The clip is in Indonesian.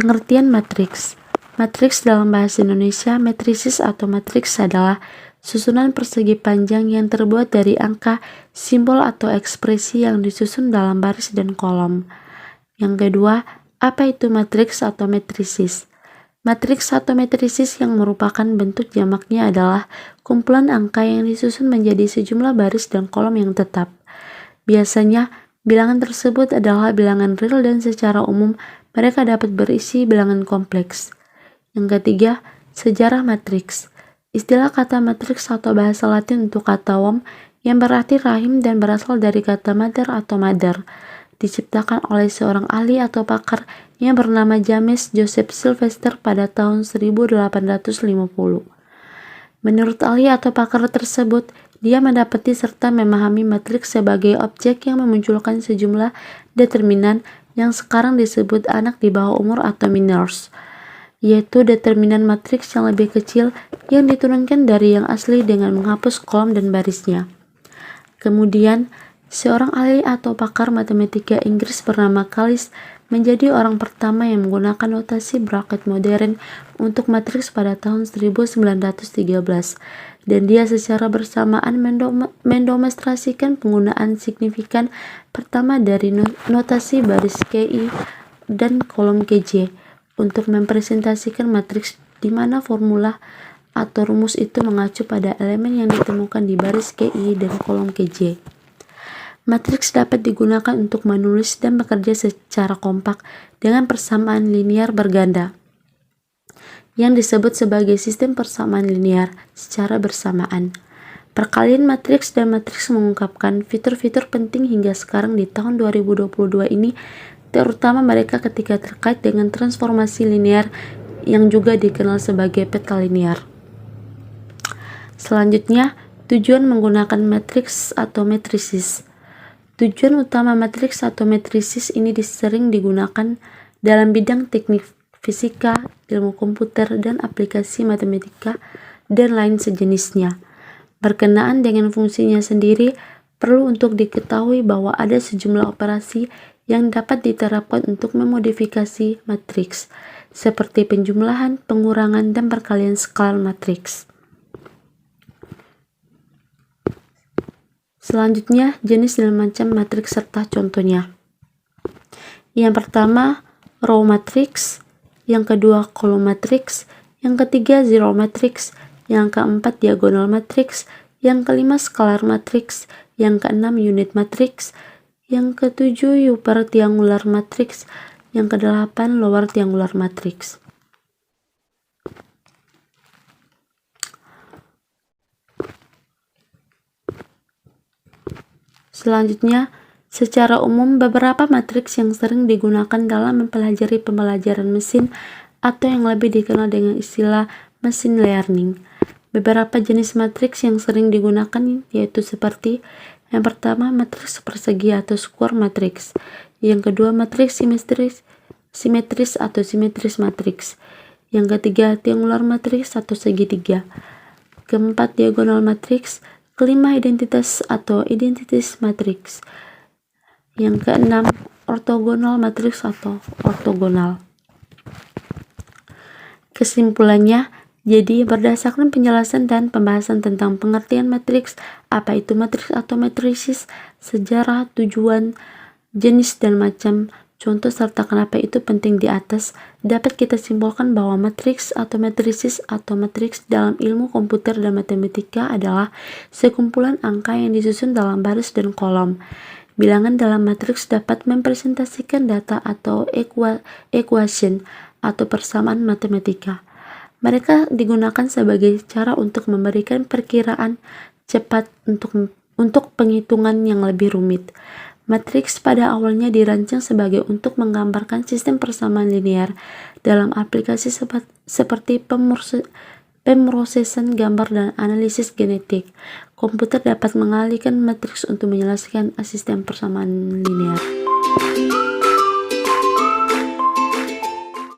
Pengertian matriks. Matriks dalam bahasa Indonesia, matrisis atau matriks adalah susunan persegi panjang yang terbuat dari angka, simbol atau ekspresi yang disusun dalam baris dan kolom. Yang kedua, apa itu matriks atau matrisis? Matriks atau matrisis yang merupakan bentuk jamaknya adalah kumpulan angka yang disusun menjadi sejumlah baris dan kolom yang tetap. Biasanya, bilangan tersebut adalah bilangan real dan secara umum mereka dapat berisi bilangan kompleks. Yang ketiga, sejarah matriks. Istilah kata matriks atau bahasa Latin untuk kata womb yang berarti rahim dan berasal dari kata mother atau mother, diciptakan oleh seorang ahli atau pakar yang bernama James Joseph Sylvester pada tahun 1850. Menurut ahli atau pakar tersebut, dia mendapati serta memahami matriks sebagai objek yang memunculkan sejumlah determinan yang sekarang disebut anak di bawah umur atau minors, yaitu determinan matriks yang lebih kecil yang diturunkan dari yang asli dengan menghapus kolom dan barisnya. Kemudian, seorang ahli atau pakar matematika Inggris bernama Callis menjadi orang pertama yang menggunakan notasi bracket modern untuk matriks pada tahun 1913, dan dia secara bersamaan mendemonstrasikan penggunaan signifikan pertama dari notasi baris KI dan kolom KJ untuk mempresentasikan matriks di mana formula atau rumus itu mengacu pada elemen yang ditemukan di baris KI dan kolom KJ. Matriks dapat digunakan untuk menulis dan bekerja secara kompak dengan persamaan linear berganda, yang disebut sebagai sistem persamaan linear secara bersamaan. Perkalian matriks dan matriks mengungkapkan fitur-fitur penting hingga sekarang di tahun 2022 ini, terutama mereka ketika terkait dengan transformasi linear yang juga dikenal sebagai peta linear. Selanjutnya, tujuan menggunakan matriks atau matrisis. Tujuan utama matriks atau matrisis ini sering digunakan dalam bidang teknik fisika, ilmu komputer, dan aplikasi matematika, dan lain sejenisnya. Berkenaan dengan fungsinya sendiri, perlu untuk diketahui bahwa ada sejumlah operasi yang dapat diterapkan untuk memodifikasi matriks, seperti penjumlahan, pengurangan, dan perkalian skala matriks. Selanjutnya, jenis dan macam matriks serta contohnya. Yang pertama, row matrix, yang kedua column matrix, yang ketiga zero matrix, yang keempat diagonal matrix, yang kelima scalar matrix, yang keenam unit matrix, yang ketujuh upper triangular matrix, yang kedelapan lower triangular matrix. Selanjutnya, secara umum beberapa matriks yang sering digunakan dalam mempelajari pembelajaran mesin atau yang lebih dikenal dengan istilah machine learning. Beberapa jenis matriks yang sering digunakan yaitu seperti yang pertama matriks persegi atau square matrix, yang kedua matriks simetris atau simetris matriks, yang ketiga triangular matrix atau segitiga, keempat diagonal matrix, kelima identitas atau identitas matrix, yang keenam ortogonal matrix atau ortogonal. Kesimpulannya, jadi berdasarkan penjelasan dan pembahasan tentang pengertian matriks, apa itu matriks atau matrisis, sejarah, tujuan, jenis dan macam contoh serta kenapa itu penting di atas, dapat kita simpulkan bahwa matriks atau matrisis atau matriks dalam ilmu komputer dan matematika adalah sekumpulan angka yang disusun dalam baris dan kolom. Bilangan dalam matriks dapat mempresentasikan data atau equation atau persamaan matematika. Mereka digunakan sebagai cara untuk memberikan perkiraan cepat untuk penghitungan yang lebih rumit. Matriks pada awalnya dirancang sebagai untuk menggambarkan sistem persamaan linear dalam aplikasi seperti pemrosesan gambar dan analisis genetik. Komputer dapat mengalihkan matriks untuk menyelesaikan sistem persamaan linear.